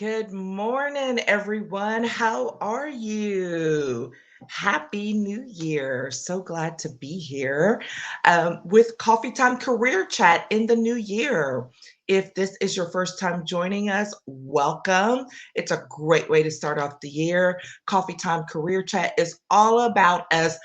Good morning, everyone. How are you? Happy New Year. So glad to be here with Coffee Time Career Chat in the new year. If this is your first time joining us, welcome. It's a great way to start off the year. Coffee Time Career Chat is all about us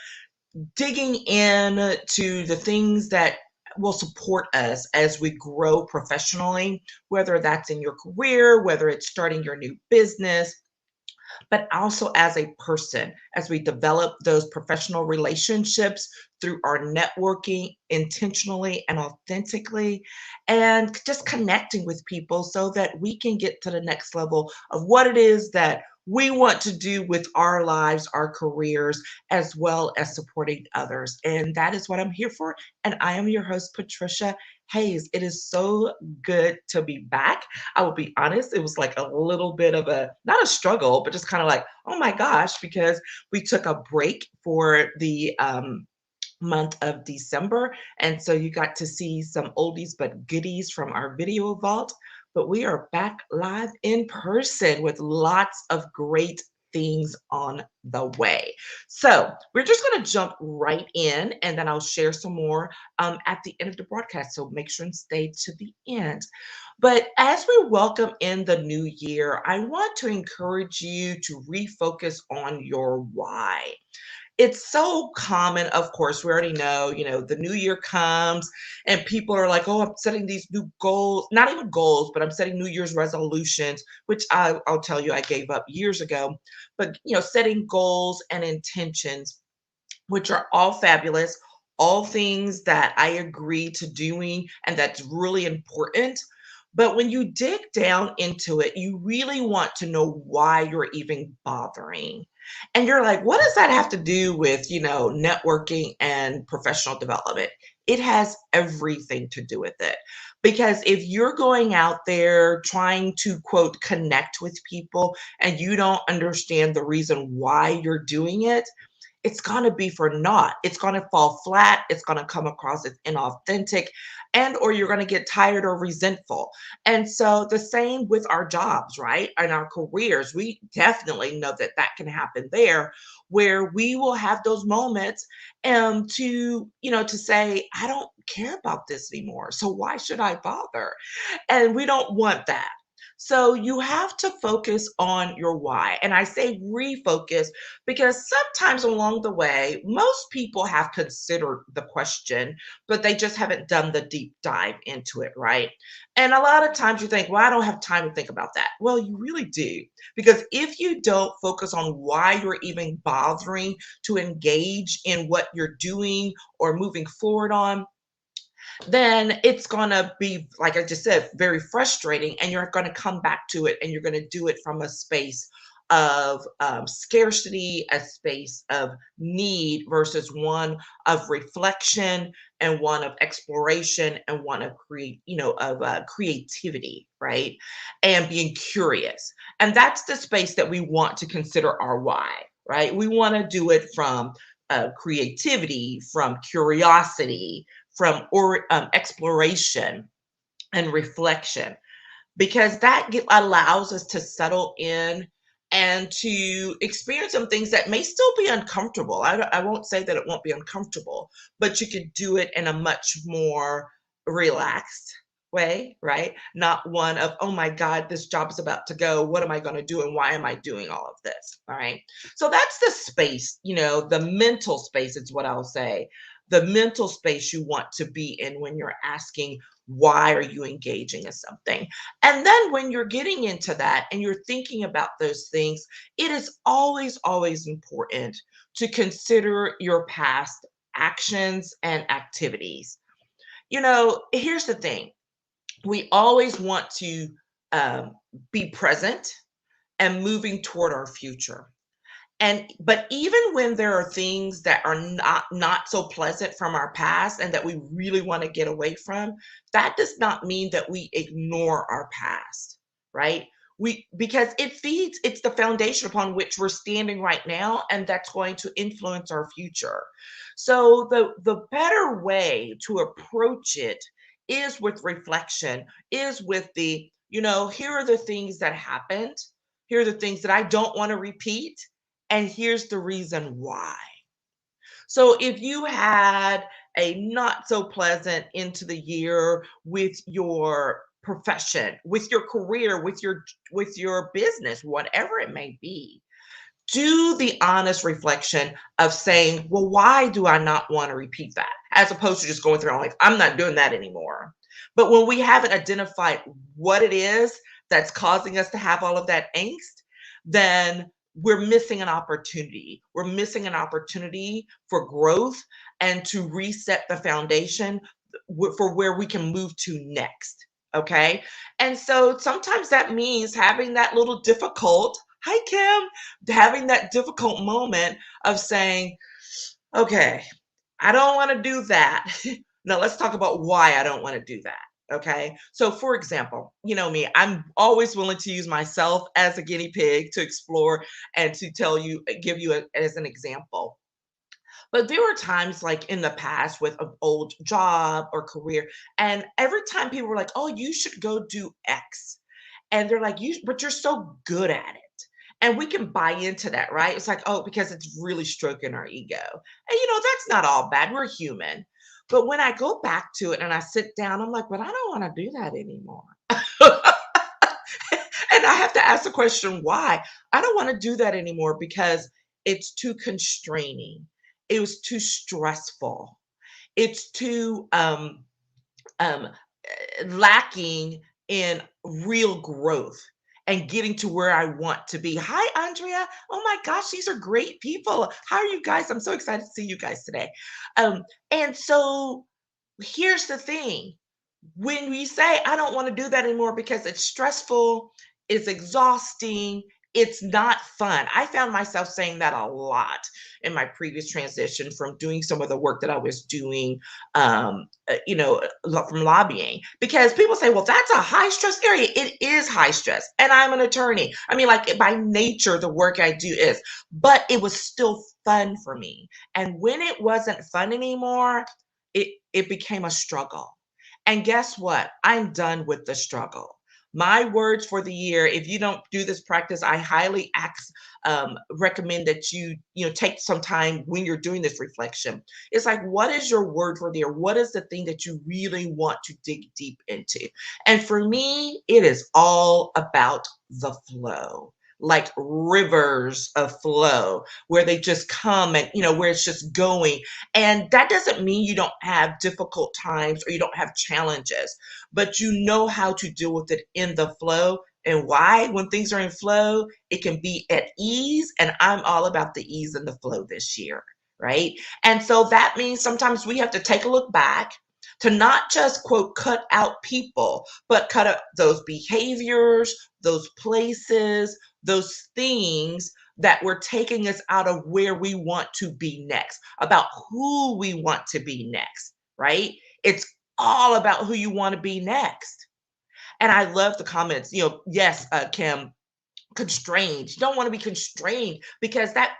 digging in to the things that will support us as we grow professionally, whether that's in your career, whether it's starting your new business, but also as a person, as we develop those professional relationships through our networking intentionally and authentically, and just connecting with people so that we can get to the next level of what it is that we want to do with our lives, our careers, as well as supporting others. And that is what I'm here for. And I am your host, Patricia Hayes. It is so good to be back. I will be honest, it was like a little bit of a, not a struggle, but just kind of like, oh my gosh, because we took a break for the month of December. And so you got to see some oldies but goodies from our video vault. But we are back live in person with lots of great things on the way. So we're just going to jump right in and then I'll share some more at the end of the broadcast. So make sure and stay to the end. But as we welcome in the new year, I want to encourage you to refocus on your why. It's so common, of course, we already know, the new year comes and people are like, oh, I'm setting these new goals, not even goals, but I'm setting New Year's resolutions, which I'll tell you I gave up years ago. But, setting goals and intentions, which are all fabulous, all things that I agree to doing, and that's really important. But when you dig down into it, you really want to know why you're even bothering. And you're like, what does that have to do with, networking and professional development? It has everything to do with it. Because if you're going out there trying to, quote, connect with people and you don't understand the reason why you're doing it, it's going to be for naught. It's going to fall flat. It's going to come across as inauthentic, and or you're going to get tired or resentful. And so the same with our jobs, right? And our careers, we definitely know that that can happen there, where we will have those moments to say, I don't care about this anymore. So why should I bother? And we don't want that. So you have to focus on your why. And I say refocus because sometimes along the way, most people have considered the question, but they just haven't done the deep dive into it, right? And a lot of times you think, well, I don't have time to think about that. Well, you really do. Because if you don't focus on why you're even bothering to engage in what you're doing or moving forward on, then it's going to be, like I just said, very frustrating. And you're going to come back to it and you're going to do it from a space of scarcity, a space of need versus one of reflection and one of exploration and one of creativity, right? And being curious. And that's the space that we want to consider our why, right? We want to do it from creativity, from curiosity, from exploration and reflection, because that allows us to settle in and to experience some things that may still be uncomfortable. I won't say that it won't be uncomfortable, but you could do it in a much more relaxed way, right? Not one of, oh my God, this job is about to go. What am I going to do? And why am I doing all of this? All right. So that's the space, the mental space is what I'll say. The mental space you want to be in when you're asking, why are you engaging in something? And then when you're getting into that and you're thinking about those things, it is always, always important to consider your past actions and activities. Here's the thing. We always want to um, be present and moving toward our future. But even when there are things that are not so pleasant from our past and that we really want to get away from, that does not mean that we ignore our past, right? Because it's the foundation upon which we're standing right now, and that's going to influence our future. So the better way to approach it is with reflection, is with the Here are the things that happened. Here are the things that I don't want to repeat. And here's the reason why. So if you had a not so pleasant into the year with your profession, with your career, with your business, whatever it may be, do the honest reflection of saying, well, why do I not want to repeat that? As opposed to just going through life, I'm not doing that anymore. But when we haven't identified what it is that's causing us to have all of that angst, then we're missing an opportunity. We're missing an opportunity for growth and to reset the foundation for where we can move to next. Okay. And so sometimes that means having that little difficult, hi, Kim, having that difficult moment of saying, okay, I don't want to do that. Now let's talk about why I don't want to do that. Okay. So, for example, you know me, I'm always willing to use myself as a guinea pig to explore and to give you as an example. But there were times like in the past with an old job or career, and every time people were like, oh, you should go do X. And they're like, but you're so good at it. And we can buy into that, right? It's like, oh, because it's really stroking our ego. And that's not all bad. We're human. But when I go back to it and I sit down, I'm like, but I don't want to do that anymore. And I have to ask the question, why? I don't want to do that anymore because it's too constraining. It was too stressful. It's too um, lacking in real growth and getting to where I want to be. Hi, Andrea. Oh my gosh, these are great people. How are you guys? I'm so excited to see you guys today. Um, and so here's the thing, when we say I don't want to do that anymore because it's stressful, it's exhausting, it's not fun. I found myself saying that a lot in my previous transition from doing some of the work that I was doing, from lobbying. Because people say, well, that's a high stress area. It is high stress. And I'm an attorney. I mean, like by nature, the work I do is, but it was still fun for me. And when it wasn't fun anymore, it became a struggle. And guess what? I'm done with the struggle. My words for the year, if you don't do this practice, I highly recommend that you take some time when you're doing this reflection. It's like, what is your word for the year? What is the thing that you really want to dig deep into? And for me, it is all about the flow, like rivers of flow, where they just come and, where it's just going. And that doesn't mean you don't have difficult times or you don't have challenges, but you know how to deal with it in the flow. And why? When things are in flow, it can be at ease. And I'm all about the ease and the flow this year, right? And so that means sometimes we have to take a look back to not just, quote, cut out people, but cut out those behaviors, those places, those things that were taking us out of where we want to be next, about who we want to be next, right? It's all about who you want to be next. And I love the comments, yes, Kim, constrained. You don't want to be constrained because that,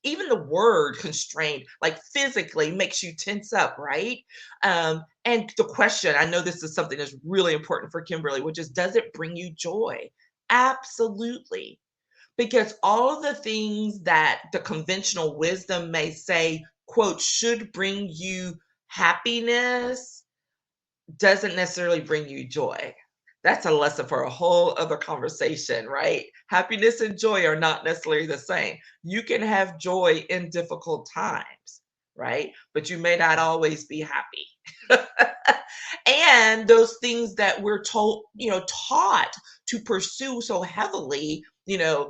even the word constrained, like physically makes you tense up, right? And the question, I know this is something that's really important for Kimberly, which is, does it bring you joy? Absolutely. Because all of the things that the conventional wisdom may say, quote, should bring you happiness, doesn't necessarily bring you joy. That's a lesson for a whole other conversation, right? Happiness and joy are not necessarily the same. You can have joy in difficult times, right? But you may not always be happy. And those things that we're taught to pursue so heavily,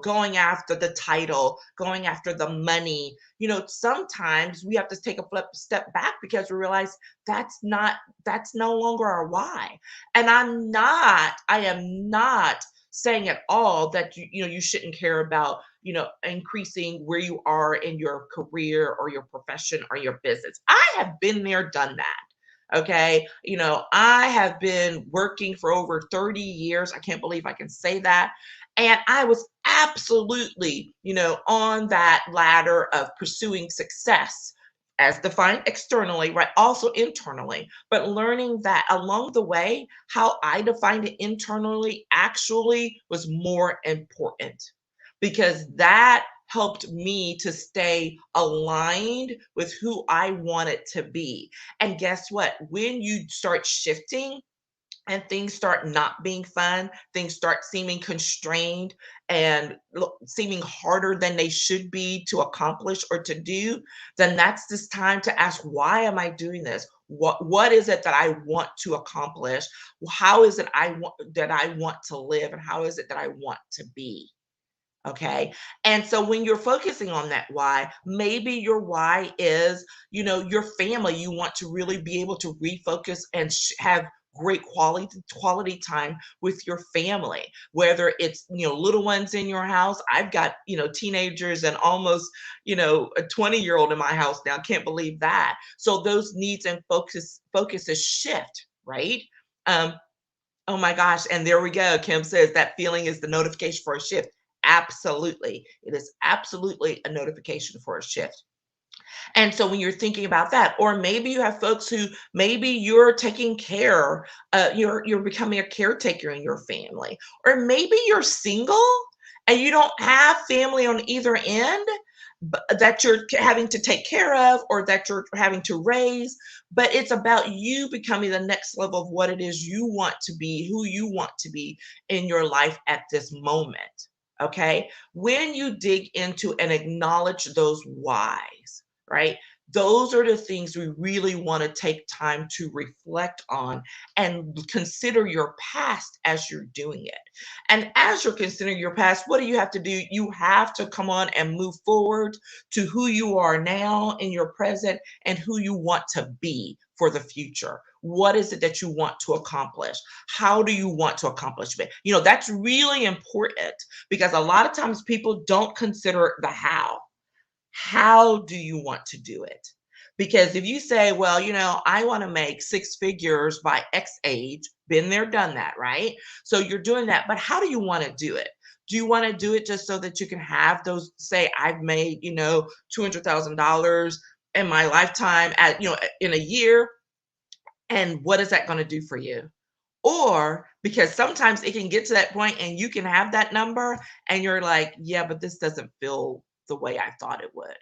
going after the title, going after the money, sometimes we have to take a step back because we realize that's no longer our why. And I am not saying at all that you shouldn't care about, increasing where you are in your career or your profession or your business. I have been there, done that. Okay. I have been working for over 30 years. I can't believe I can say that. And I was absolutely, on that ladder of pursuing success as defined externally, right? Also internally, but learning that along the way, how I defined it internally actually was more important because that helped me to stay aligned with who I wanted to be. And guess what? When you start shifting, and things start not being fun, things start seeming constrained and seeming harder than they should be to accomplish or to do, then that's this time to ask, why am I doing this? What is it that I want to accomplish? How is it I want to live, and how is it that I want to be? Okay. And so when you're focusing on that why, maybe your why is, your family. You want to really be able to refocus and have great quality time with your family, whether it's little ones in your house. I've got teenagers and almost a 20-year-old in my house now. Can't believe that. So those needs and focuses shift, right? um Oh my gosh, and there we go. Kim says that feeling is the notification for a shift. Absolutely. It is absolutely a notification for a shift. And so when you're thinking about that, or maybe you have folks who maybe you're taking care, you're becoming a caretaker in your family, or maybe you're single and you don't have family on either end that you're having to take care of or that you're having to raise, but it's about you becoming the next level of what it is you want to be, who you want to be in your life at this moment. Okay. When you dig into and acknowledge those whys, right? Those are the things we really want to take time to reflect on and consider your past as you're doing it. And as you're considering your past, what do you have to do? You have to come on and move forward to who you are now in your present and who you want to be for the future. What is it that you want to accomplish? How do you want to accomplish it? That's really important because a lot of times people don't consider the how. How do you want to do it? Because if you say, well, I want to make six figures by X age, been there, done that, right? So you're doing that, but how do you want to do it? Do you want to do it just so that you can have those, say, I've made, $200,000 in my lifetime in a year? And what is that going to do for you? Or because sometimes it can get to that point and you can have that number and you're like, yeah, but this doesn't feel the way I thought it would.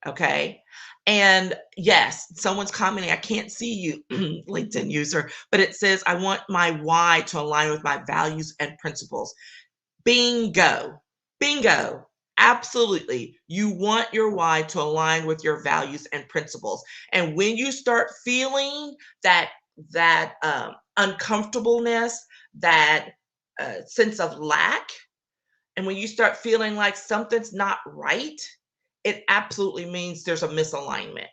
Okay. And yes, someone's commenting, I can't see you, LinkedIn user, but it says, I want my why to align with my values and principles. Bingo. Bingo. Absolutely. You want your why to align with your values and principles. And when you start feeling that uncomfortableness, that sense of lack, and when you start feeling like something's not right, it absolutely means there's a misalignment,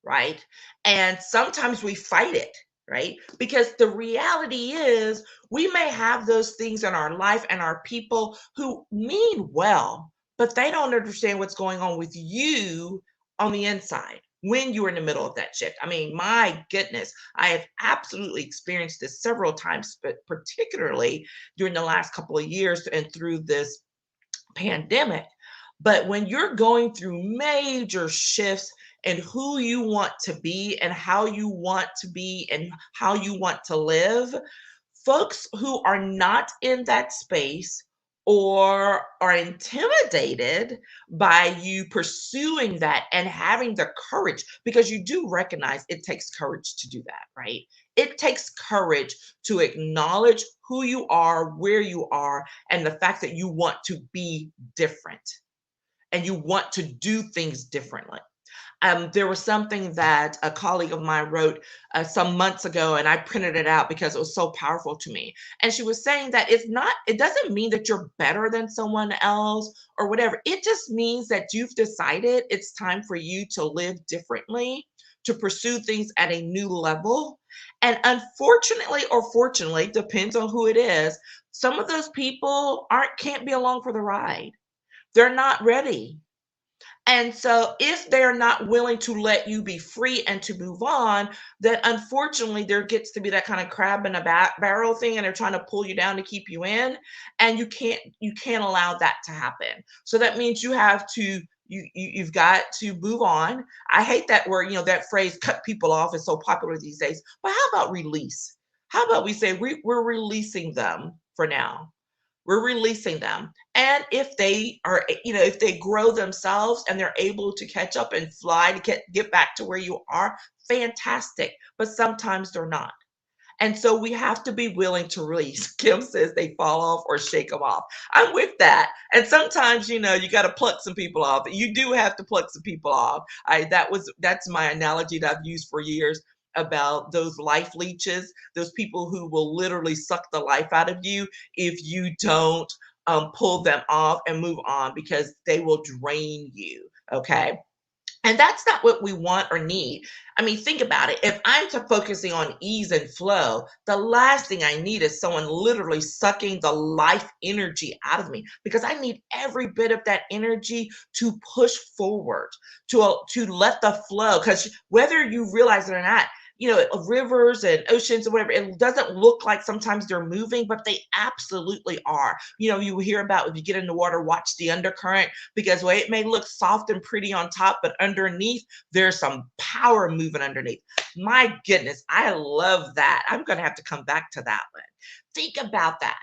right? And sometimes we fight it, right? Because the reality is we may have those things in our life and our people who mean well, but they don't understand what's going on with you on the inside when you're in the middle of that shift. I mean, my goodness, I have absolutely experienced this several times, but particularly during the last couple of years and through this pandemic. But when you're going through major shifts in who you want to be and how you want to be and how you want to live, folks who are not in that space or are intimidated by you pursuing that and having the courage, because you do recognize it takes courage to do that, right? It takes courage to acknowledge who you are, where you are, and the fact that you want to be different and you want to do things differently. There was something that a colleague of mine wrote some months ago, and I printed it out because it was so powerful to me. And she was saying that it doesn't mean that you're better than someone else or whatever. It just means that you've decided it's time for you to live differently, to pursue things at a new level. And unfortunately, or fortunately, depends on who it is, some of those people can't be along for the ride. They're not ready. And so, if they're not willing to let you be free and to move on, then unfortunately, there gets to be that kind of crab in a barrel thing, and they're trying to pull you down to keep you in, and you can't allow that to happen. So that means you have to You've got to move on. I hate that word, that phrase cut people off is so popular these days. But how about release? How about we say we're releasing them for now? We're releasing them. And if they are, if they grow themselves and they're able to catch up and fly to get back to where you are, fantastic. But sometimes they're not. And so we have to be willing to release. Kim says they fall off or shake them off. I'm with that. And sometimes, you got to pluck some people off. You do have to pluck some people off. That's my analogy that I've used for years about those life leeches, those people who will literally suck the life out of you if you don't pull them off and move on, because they will drain you. Okay. And that's not what we want or need. I mean, think about it. If I'm to focusing on ease and flow, the last thing I need is someone literally sucking the life energy out of me, because I need every bit of that energy to push forward, to let the flow. Because whether you realize it or not, rivers and oceans or whatever, it doesn't look like sometimes they're moving, but they absolutely are. You hear about, if you get in the water, watch the undercurrent, because it may look soft and pretty on top, but underneath there's some power moving underneath. My goodness, I love that. I'm going to have to come back to that one. Think about that.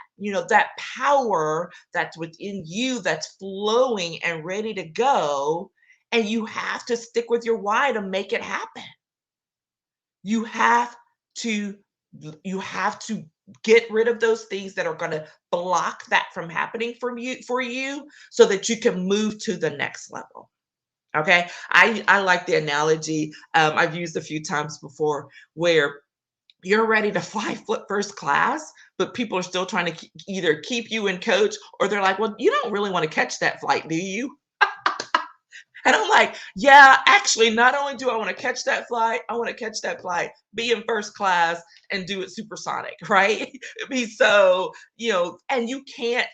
That power that's within you that's flowing and ready to go. And you have to stick with your why to make it happen. You have to you have to get rid of those things that are going to block that from happening for you so that you can move to the next level. Okay. I like the analogy I've used a few times before, where you're ready to fly first class, but people are still trying to either keep you in coach, or they're like, well, you don't really want to catch that flight, do you? And I'm like, yeah, actually, not only do I want to catch that flight, I want to catch that flight, be in first class, and do it supersonic, right? Be so, and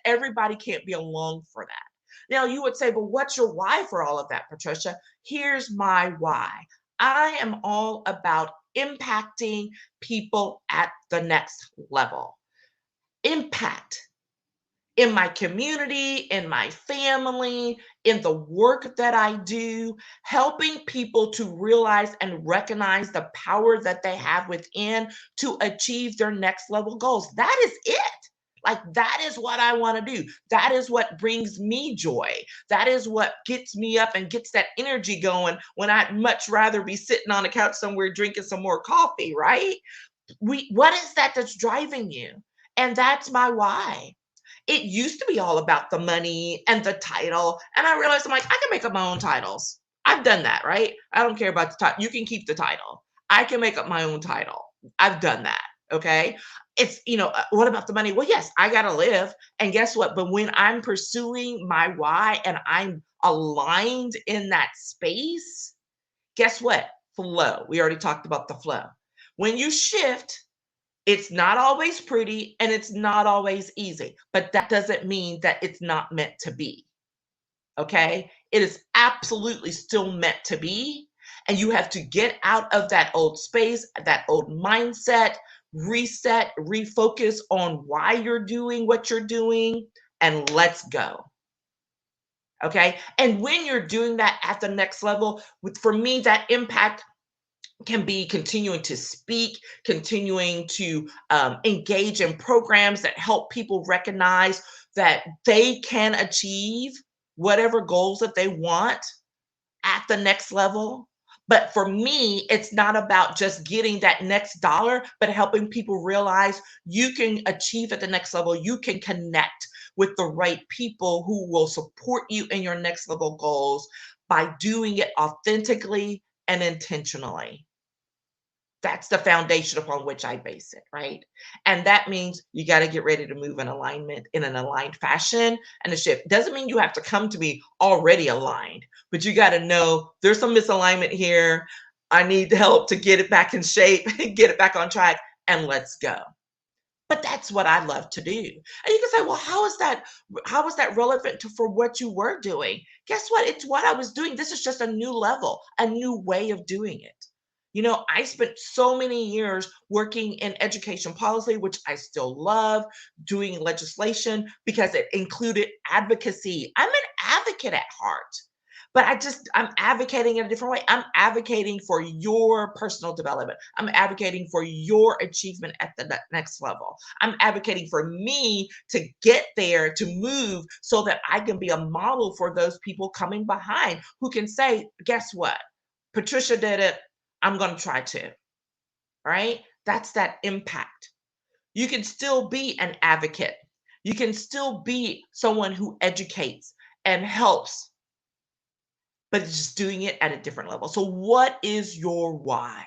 everybody can't be along for that. Now, you would say, but what's your why for all of that, Patricia? Here's my why. I am all about impacting people at the next level. Impact in my community, in my family, in the work that I do, helping people to realize and recognize the power that they have within to achieve their next level goals. That is it. Like, that is what I want to do. That is what brings me joy. That is what gets me up and gets that energy going when I'd much rather be sitting on a couch somewhere drinking some more coffee, right? What is that that's driving you? And that's my why. It used to be all about the money and the title. And I realized, I'm like, I can make up my own titles. I've done that, right? I don't care about the title. You can keep the title. I can make up my own title. I've done that. Okay. It's, what about the money? Well, yes, I got to live. And guess what? But when I'm pursuing my why and I'm aligned in that space, guess what? Flow. We already talked about the flow. When you shift, it's not always pretty and it's not always easy, but that doesn't mean that it's not meant to be. Okay. It is absolutely still meant to be. And you have to get out of that old space, that old mindset, reset, refocus on why you're doing what you're doing, and let's go. Okay. And when you're doing that at the next level, for me, that impact can be continuing to speak, continuing to engage in programs that help people recognize that they can achieve whatever goals that they want at the next level. But for me, it's not about just getting that next dollar, but helping people realize you can achieve at the next level. You can connect with the right people who will support you in your next level goals by doing it authentically and intentionally. That's the foundation upon which I base it, right? And that means you got to get ready to move in alignment in an aligned fashion and a shift. Doesn't mean you have to come to me already aligned, but you got to know there's some misalignment here. I need help to get it back in shape, get it back on track, and let's go. But that's what I love to do. And you can say, well, how is that relevant for what you were doing? Guess what? It's what I was doing. This is just a new level, a new way of doing it. I spent so many years working in education policy, which I still love, doing legislation because it included advocacy. I'm an advocate at heart. but I'm advocating in a different way. I'm advocating for your personal development. I'm advocating for your achievement at the next level. I'm advocating for me to get there, to move so that I can be a model for those people coming behind who can say, guess what? Patricia did it. I'm going to try to, right? That's that impact. You can still be an advocate. You can still be someone who educates and helps, but just doing it at a different level. So, what is your why?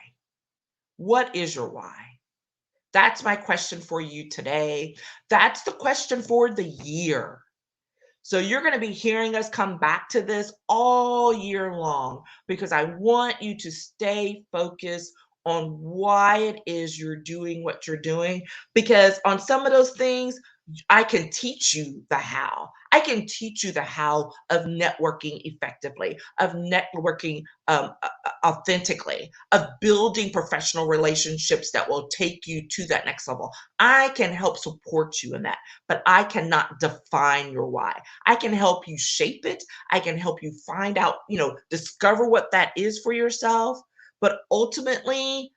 What is your why? That's my question for you today. That's the question for the year. So, you're going to be hearing us come back to this all year long because I want you to stay focused on why it is you're doing what you're doing. Because on some of those things, I can teach you the how. I can teach you the how of networking effectively, of networking authentically, of building professional relationships that will take you to that next level. I can help support you in that, but I cannot define your why. I can help you shape it. I can help you find out, discover what that is for yourself. But ultimately,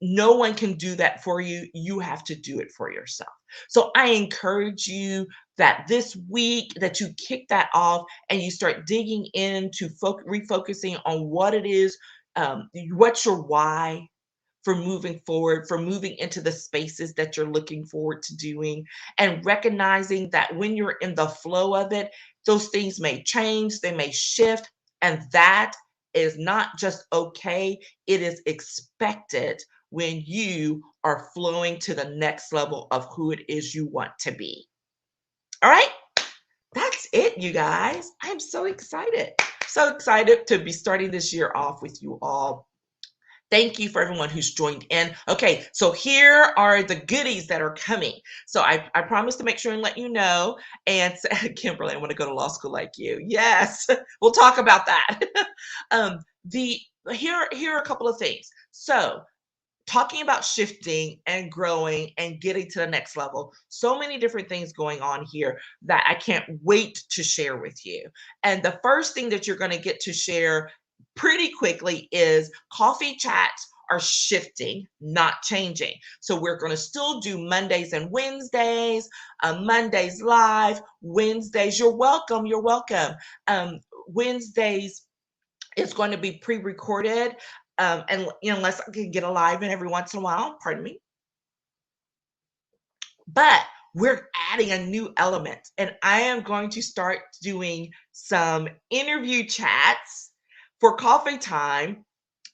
no one can do that for you. You have to do it for yourself. So I encourage you that this week that you kick that off and you start digging into refocusing on what it is, what's your why for moving forward, for moving into the spaces that you're looking forward to doing, and recognizing that when you're in the flow of it, those things may change, they may shift, and that is not just okay, it is expected when you are flowing to the next level of who it is you want to be. All right, that's it, you guys. I'm so excited. So excited to be starting this year off with you all. Thank you for everyone who's joined in. Okay, so here are the goodies that are coming. So I promised to make sure and let you know. And Kimberly, I want to go to law school like you. Yes, we'll talk about that. um, the here are a couple of things. So talking about shifting and growing and getting to the next level. So many different things going on here that I can't wait to share with you. And the first thing that you're going to get to share pretty quickly is coffee chats are shifting, not changing. So we're going to still do Mondays and Wednesdays, Mondays live, Wednesdays. You're welcome. You're welcome. Wednesdays it's going to be pre-recorded, and unless I can get a live in every once in a while, pardon me. But we're adding a new element, and I am going to start doing some interview chats for coffee time.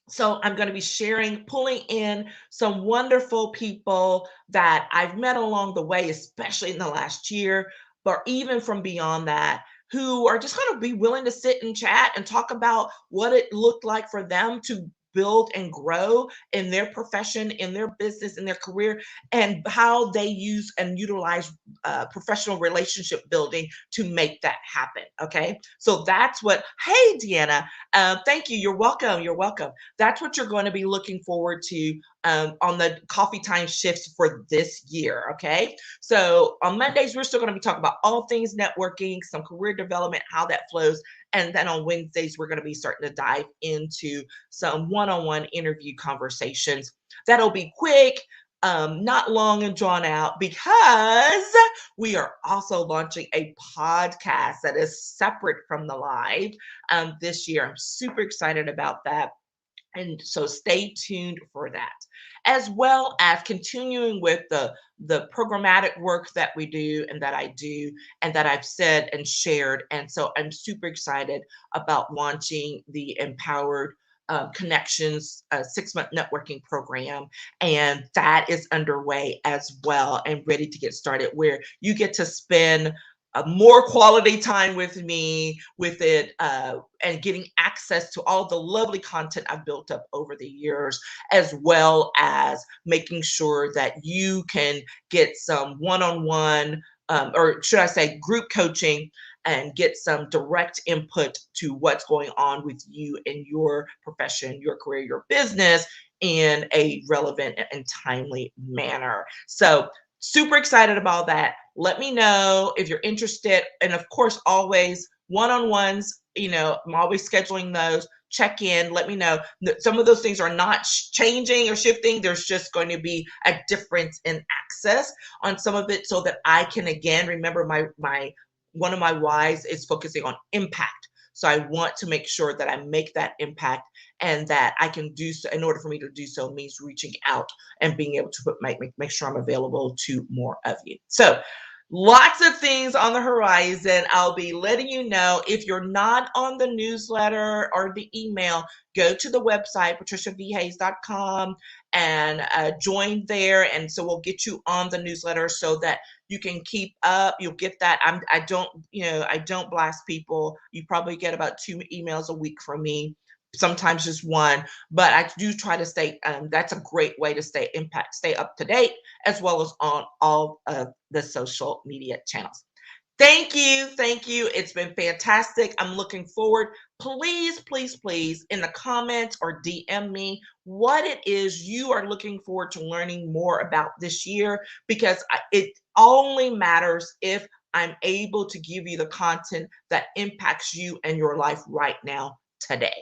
So I'm going to be sharing, pulling in some wonderful people that I've met along the way, especially in the last year, but even from beyond that, who are just going to be willing to sit and chat and talk about what it looked like for them to build and grow in their profession, in their business, in their career, and how they use and utilize professional relationship building to make that happen. Okay. So that's what, hey, Deanna, thank you. You're welcome. You're welcome. That's what you're going to be looking forward to on the coffee time shifts for this year. Okay. So on Mondays, we're still going to be talking about all things networking, some career development, how that flows. And then on Wednesdays, we're going to be starting to dive into some one-on-one interview conversations. That'll be quick, not long and drawn out, because we are also launching a podcast that is separate from the live this year. I'm super excited about that. And so stay tuned for that, as well as continuing with the programmatic work that we do and that I do and that I've said and shared. And so I'm super excited about launching the Empowered Connections 6-month networking program. And that is underway as well and ready to get started, where you get to spend more quality time with me with it, and getting access to all the lovely content I've built up over the years, as well as making sure that you can get some one-on-one, or should I say group coaching, and get some direct input to what's going on with you in your profession, your career, your business in a relevant and timely manner. So super excited about that. Let me know if you're interested. And of course, always one-on-ones, I'm always scheduling those. Check in, let me know. Some of those things are not changing or shifting. There's just going to be a difference in access on some of it so that I can, again, remember my one of my whys is focusing on impact. So I want to make sure that I make that impact, and that I can do so. In order for me to do so means reaching out and being able to make sure I'm available to more of you. So lots of things on the horizon. I'll be letting you know. If you're not on the newsletter or the email, go to the website, patriciavhayes.com, and join there. And so we'll get you on the newsletter so that you can keep up. You'll get that. I don't blast people. You probably get about 2 emails a week from me, sometimes just one, but I do try to stay. That's a great way to stay up to date, as well as on all of the social media channels. Thank you. Thank you. It's been fantastic. I'm looking forward. Please, please, please, in the comments or DM me what it is you are looking forward to learning more about this year, because it only matters if I'm able to give you the content that impacts you and your life right now, today.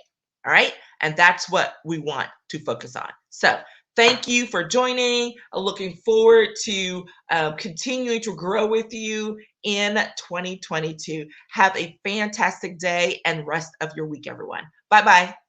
All right. And that's what we want to focus on. So thank you for joining. I'm looking forward to continuing to grow with you in 2022. Have a fantastic day and rest of your week, everyone. Bye-bye.